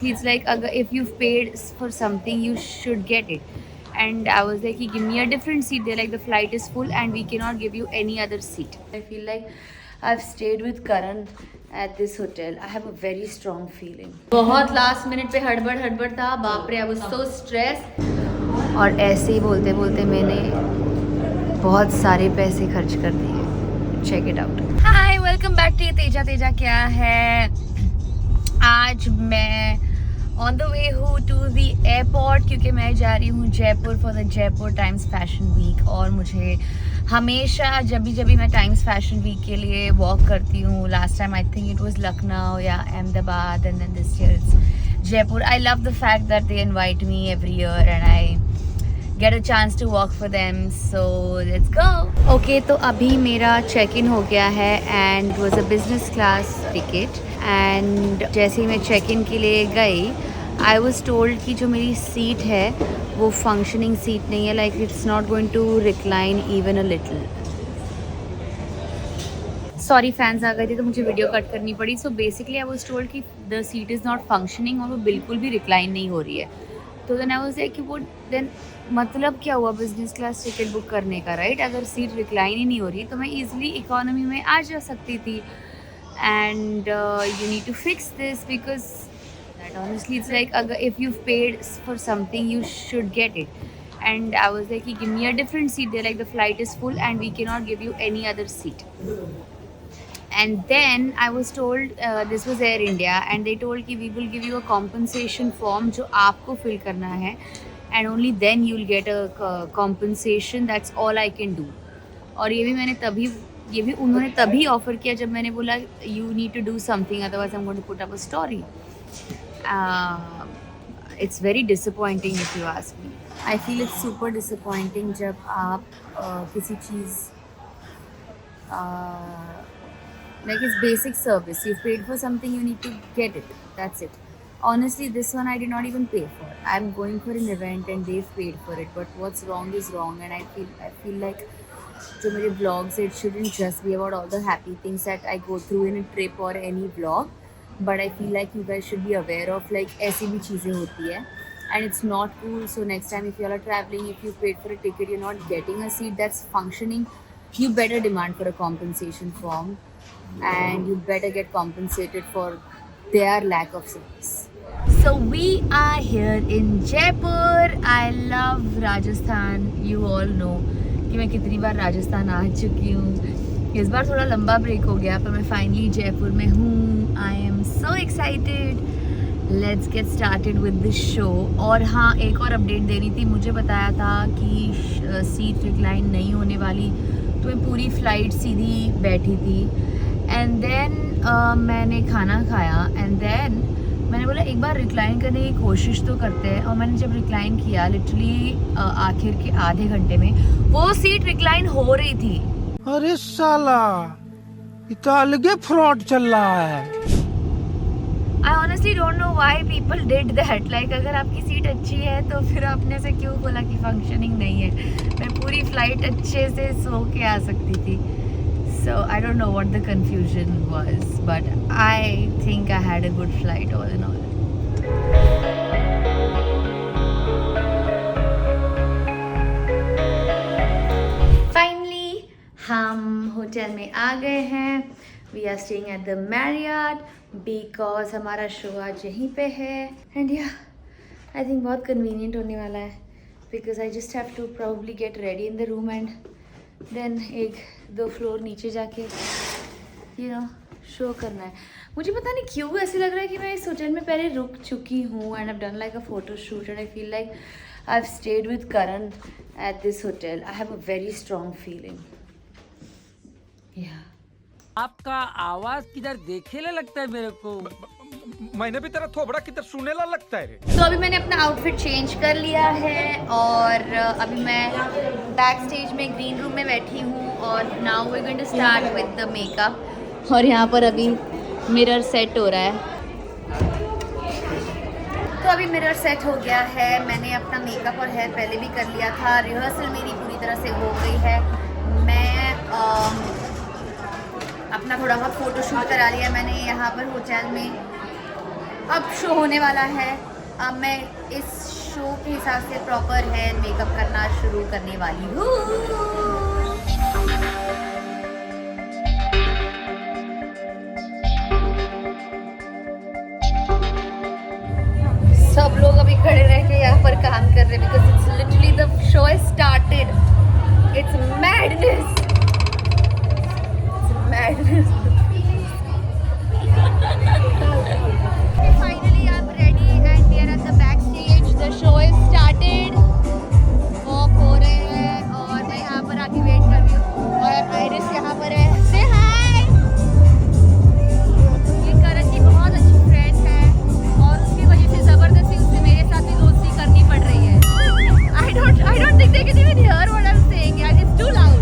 He's like, if you've paid for something, you should get it. And I was like, give me a different seat. They're like, the flight is full and we cannot give you any other seat. I feel like I've stayed with Karan at this hotel. I have a very strong feeling. बहुत last minute पे हड़बड़ था, बाप रे, I was so stressed. और ऐसे ही बोलते बोलते मैंने बहुत सारे पैसे खर्च कर दिए. Check it out. Hi, welcome back to Teja. क्या है, आज मैं ऑन द वे हूँ टू दी एयरपोर्ट क्योंकि मैं जा रही हूँ Jaipur for the Jaipur Times fashion week. और मुझे हमेशा जब भी मैं टाइम्स फैशन वीक के लिए वॉक करती हूँ, last time I think it was Lucknow या Ahmedabad and then this year it's Jaipur. I love the fact that they invite me every year and I get a chance to walk for them, so let's go. Okay, तो अभी मेरा check in हो गया है and it was a business class ticket. And जैसे ही मैं check in के लिए गई, I was told कि जो मेरी seat है वो functioning seat नहीं है, like it's not going to recline even a little. Sorry, fans आ गए थे तो मुझे वीडियो कट करनी पड़ी. So basically I was told कि the seat is not functioning और वो बिल्कुल भी रिक्लाइन नहीं हो रही है. तो देन आई वाज लाइक कि वो देन मतलब क्या हुआ बिजनेस क्लास टिकट बुक करने का, राइट? अगर सीट रिक्लाइन ही नहीं हो रही तो मैं ईजिली इकोनॉमी में आ जा सकती थी. And you need to fix this because that honestly it's like, if you paid for something you should get it. And I was like, give me a different seat. They like, the flight is full and we can not give you any other seat. And then I was told, this was Air India, and they told कि we will give you a compensation form जो आपको fill करना है, and only then you'll get a compensation. That's all I can do. और ये भी उन्होंने तभी ऑफर किया जब मैंने बोला you need to do something, otherwise I'm going to put up a story. It's very disappointing if you ask me. I feel it's super disappointing जब आप किसी चीज़ like it's basic service. You've paid for something, you need to get it. That's it. Honestly, this one I did not even pay for. I'm going for an event and they've paid for it. But what's wrong is wrong, and I feel like जो मेरे vlogs, it shouldn't just be about all the happy things that I go through in a trip or any vlog. But I feel like you guys should be aware of like ऐसी भी चीज़ें होती है. And it's not cool. So next time if you are traveling, if you paid for a ticket, you're not getting a seat that's functioning, you better demand for a compensation form. And you better get compensated for their lack of service. So we are here in Jaipur. I love Rajasthan. You all know कि मैं कितनी बार राजस्थान आ चुकी हूँ. इस बार थोड़ा लंबा break हो गया पर मैं फाइनली जयपुर में हूँ. I am so excited. Let's get started with the show. और हाँ, एक और अपडेट देनी थी. मुझे बताया था कि सीट रिक्लाइन नहीं होने वाली, तो मैं पूरी फ्लाइट सीधी बैठी थी. एंड देन मैंने खाना खाया एंड देन मैंने बोला एक बार रिक्लाइन करने की कोशिश तो करते हैं. और मैंने जब रिक्लाइन किया, लिटरली आखिर के आधे घंटे में वो सीट रिक्लाइन हो रही थी. अरे साला, इतना अलग फ्रॉड चल रहा है. I honestly don't know why people did that. Like अगर आपकी सीट अच्छी है तो फिर आपने से क्यों बोला कि फंक्शनिंग नहीं है? मैं पूरी फ्लाइट अच्छे से सो के आ सकती थी. So I don't know what the confusion was, but I think I had a good flight all in all. Finally, हम होटल में आ गए हैं. We are staying at the Marriott because हमारा शो आज यहीं पे है. And yeah, I think बहुत convenient होने वाला है because I just have to probably get ready in the room and then 1-2 floor नीचे जाके शो करना है. मुझे पता नहीं क्यों ऐसे लग रहा है कि मैं इस होटल में पहले रुक चुकी हूँ and I done like a photo shoot and I feel like I have stayed with Karan at this hotel. I have a very strong feeling. या आपका आवाज किधर देखेला लगता है मेरे को. मैंने भी तेरा थोबड़ा किधर सुनेला लगता है रे. तो अभी मैंने अपना आउटफिट चेंज कर लिया है और अभी मैं बैक स्टेज में ग्रीन रूम में बैठी हूँ और now we going to start with the makeup. और यहाँ पर अभी मिरर सेट हो रहा है. तो अभी मिरर सेट हो गया है. मैंने अपना मेकअप और हेयर पहले भी कर लिया था. रिहर्सल मेरी पूरी तरह से हो गई है. मैं अपना थोड़ा बहुत फ़ोटो शूट करा लिया मैंने यहाँ पर होटल में. अब शो होने वाला है। अब मैं इस शो के हिसाब से प्रॉपर हेयर मेकअप करना शुरू करने वाली हूँ। सब लोग अभी खड़े रह के यहाँ पर काम कर रहे हैं because it's literally the show has started. It's madness, madness. Finally, I'm ready and we are at the backstage. The show is started. Walk हो रहे हैं और मैं यहाँ पर आके वेट कर रही हूँ और आइरिस यहाँ पर है। Say hi. ये करण की बहुत अच्छी फ्रेंड है और उसकी वजह से जबरदस्ती उससे मेरे साथ भी दोस्ती करनी पड़ रही है। I don't think they can even hear what I'm saying. Yeah, it's too loud.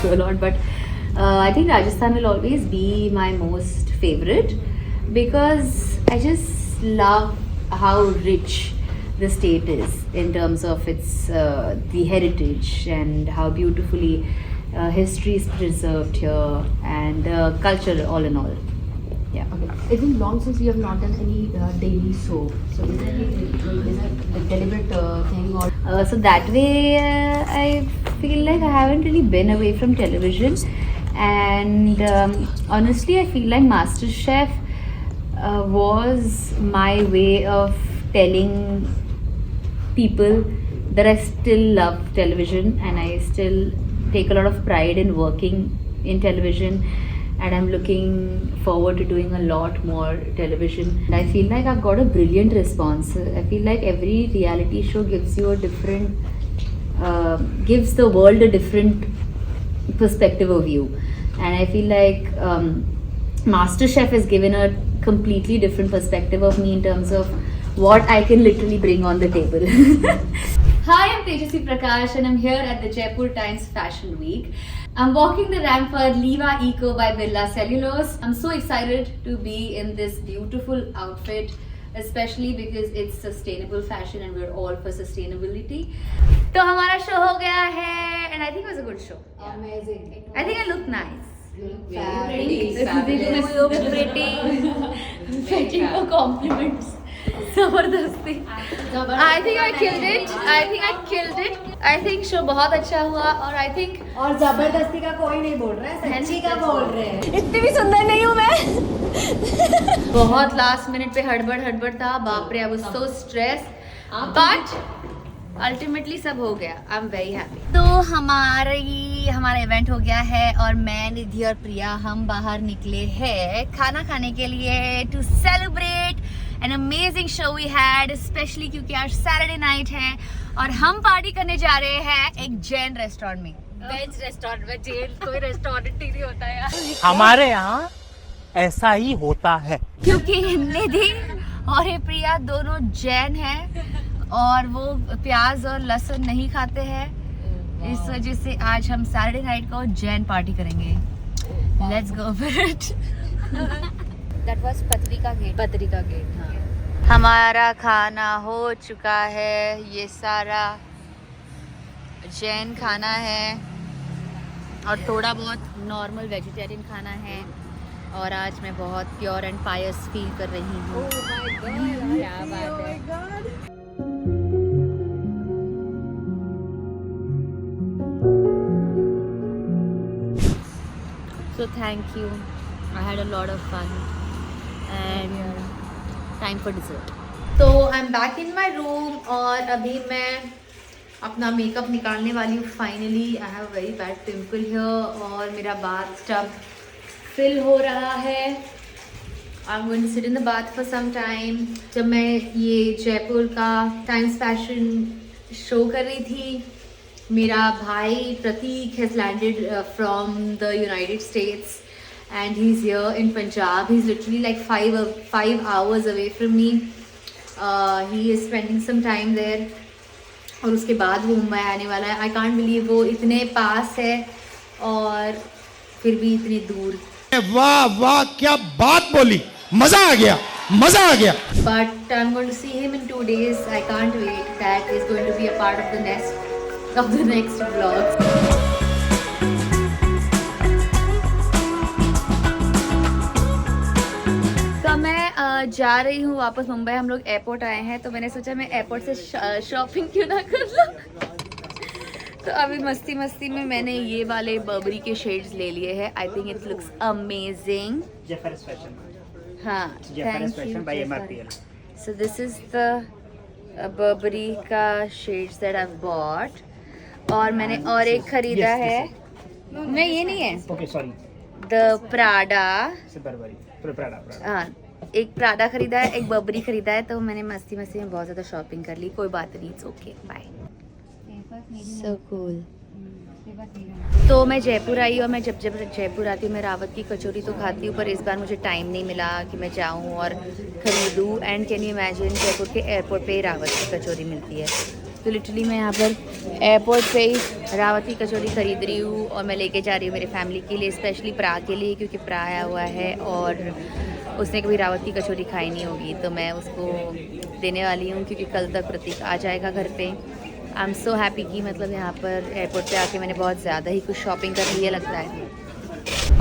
A lot, but I think Rajasthan will always be my most favorite because I just love how rich the state is in terms of its the heritage and how beautifully history is preserved here and culture all in all. Yeah. Okay. It's been long since you have not done any daily soap. So is it a deliberate thing or? So that way, I feel like I haven't really been away from television, and honestly, I feel like MasterChef was my way of telling people that I still love television and I still take a lot of pride in working in television. And I'm looking forward to doing a lot more television. And I feel like I've got a brilliant response. I feel like every reality show gives you a different, gives the world a different perspective of you. And I feel like MasterChef has given a completely different perspective of me in terms of what I can literally bring on the table. Hi, I'm Tejasvi Prakash and I'm here at the Jaipur Times Fashion Week. I'm walking the ramp for Liva Eco by Birla Cellulose. I'm so excited to be in this beautiful outfit, especially because it's sustainable fashion and we're all for sustainability. So our show ho gaya hai and I think it was a good show. Amazing. I think I look nice. You look Pretty. fabulous. You look pretty. Fetching for compliments. जबरदस्ती I think I killed it. I think show बहुत अच्छा हुआ और I think और जबरदस्ती का कोई नहीं बोल रहा है, सच्ची का बोल रहे हैं। इतनी भी सुंदर नहीं हूँ मैं। बहुत लास्ट मिनट पे हड़बड़ था, बाप रे, I was so stressed, but ultimately सब हो गया। I am very happy. तो हमारा इवेंट हो गया है और मैं, निधि और प्रिया हम बाहर निकले हैं खाना खाने के लिए to celebrate an amazing show we had, specially क्योंकि आज सैटरडे नाइट है और हम पार्टी करने जा रहे हैं एक जैन रेस्टोरेंट में। वेज रेस्टोरेंट में, जैन कोई रेस्टोरेंट ही नहीं होता यार। हमारे यहाँ ऐसा ही होता है क्योंकि निधि और ये प्रिया दोनों जैन हैं और वो प्याज और लहसुन नहीं खाते हैं इस वजह से आज हम सैटरडे नाइट को जैन पार्टी करेंगे. Let's go for it. That was पत्रिका गेट. हाँ, हमारा खाना हो चुका है. ये सारा जैन खाना है और थोड़ा बहुत नॉर्मल वेजिटेरियन खाना है. और आज मैं बहुत प्योर एंड पायस फील कर रही हूँ. क्या बात है. So thank you. I had a lot of fun and time for dessert. तो I'm back in my room और अभी मैं अपना मेकअप निकालने वाली हूँ. Finally I have very bad pimple here और मेरा बाथ टब फिल हो रहा है. I am going to sit in the bath for some time. जब मैं ये जयपुर का टाइम्स फैशन शो कर रही थी, मेरा भाई Prateek has landed from the United States and he's here in Punjab. He's literally like 5 hours away from me. He is spending some time there. और उसके बाद वो मुंबई आने वाला है. आई कांट बिलीव वो इतने पास है और फिर भी इतनी दूर. वाह वाह क्या बात बोली, मजा आ गया. But I'm going to see him in 2 days. I can't wait. That is going to be a part of the next vlog. तो मैं जा रही हूँ वापस मुंबई. हम लोग एयरपोर्ट आए हैं तो मैंने सोचा मैं एयरपोर्ट से शॉपिंग क्यों ना कर लूँ. तो अभी मस्ती में मैंने ये वाले बर्बरी के शेड्स ले लिए हैं. I think it looks amazing. हाँ, thank you. So this is the Burberry का शेड्स दैट आई बॉट. और मैंने और एक खरीदा है. नहीं, ये नहीं है. Okay sorry. The Prada. Prada. हाँ, एक प्राडा खरीदा है, एक बर्बरी खरीदा है. तो मैंने मस्ती में बहुत ज़्यादा शॉपिंग कर ली. कोई बात नहीं, it's okay. Bye. So cool. तो मैं जयपुर आई और मैं जब जयपुर आती हूँ मैं रावत की कचौरी तो खाती हूँ, पर इस बार मुझे टाइम नहीं मिला कि मैं जाऊँ और ख़रीदूँ. And can you imagine, Jaipur के एयरपोर्ट पे ही रावत की कचौरी मिलती है. तो लिटरली मैं यहाँ पर एयरपोर्ट पे ही रावत की कचौरी ख़रीद रही हूँ और मैं लेके जा रही हूँ मेरी फैमिली के लिए, स्पेशली प्रा के लिए, क्योंकि प्रा आया हुआ है और उसने कभी रावत की कचौरी खाई नहीं होगी. तो मैं उसको देने वाली हूँ क्योंकि कल तक प्रतीक आ जाएगा घर पे. आई एम सो हैप्पी कि मतलब यहाँ पर एयरपोर्ट पे आके मैंने बहुत ज़्यादा ही कुछ शॉपिंग कर ली है लगता है.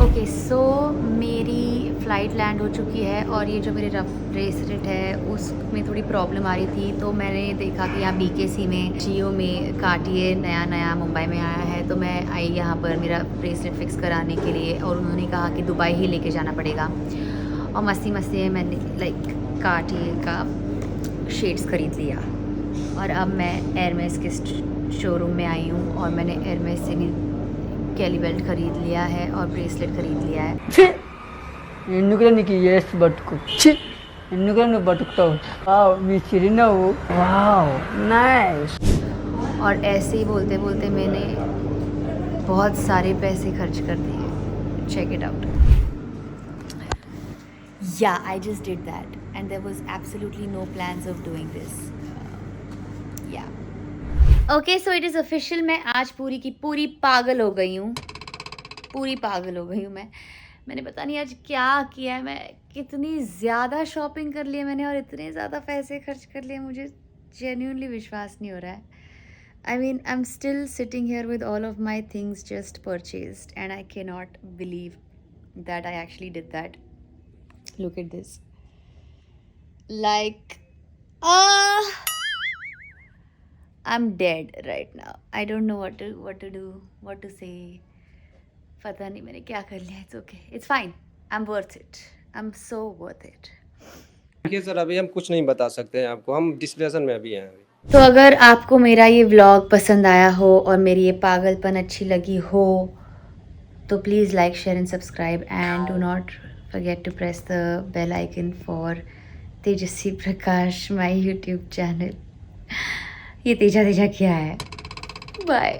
ओके, सो मेरी फ़्लाइट लैंड हो चुकी है और ये जो मेरे रफ ब्रेसलेट है उसमें थोड़ी प्रॉब्लम आ रही थी. तो मैंने देखा कि यहाँ BKC में जियो में कार्टियर नया मुंबई में आया है. तो मैं आई यहाँ पर मेरा ब्रेसलेट फिक्स कराने के लिए और उन्होंने कहा कि दुबई ही लेके जाना पड़ेगा. और मस्ती में मैंने लाइक कार्टियर का शेड्स ख़रीद लिया और अब मैं एयरमेस के शोरूम में आई हूँ और मैंने एयरमेस से भी कैली बेल्ट खरीद लिया है और ब्रेसलेट खरीद लिया है. ఎందుకురా నీకు ఏస్ బతుకు ఛీ ఎందుకురా నువ్వు బతుకుతావు వావ్ మీ చిరునవ్వు వావ్ నైస్. और ऐसे ही बोलते बोलते मैंने बहुत सारे पैसे खर्च कर दिए. Check it out. Yeah I just did that and there was absolutely no plans of doing this. Yeah okay, so it is official. मैं आज पूरी की पूरी पागल हो गई हूँ. मैंने पता नहीं आज क्या किया है. मैं कितनी ज़्यादा शॉपिंग कर ली है मैंने और इतने ज़्यादा पैसे खर्च कर लिए, मुझे जेन्युइनली विश्वास नहीं हो रहा है. I mean I am still sitting here with all of my things just purchased and I can not believe that I actually did that. Look at this. Like I'm dead right now. I don't know what to do, what to say. पता नहीं मैंने क्या कर लिया. It's okay. It's fine. I'm worth it. I'm so worth it. देखिए sir, अभी हम कुछ नहीं बता सकते हैं आपको. हम डिस्कशन में अभी हैं. तो अगर आपको मेरा ये व्लॉग पसंद आया हो और मेरी ये पागलपन अच्छी लगी हो तो please like, share and subscribe and do not forget to press the bell icon for Tejasswi Prakash, my YouTube channel. ये तेजा क्या है. बाय.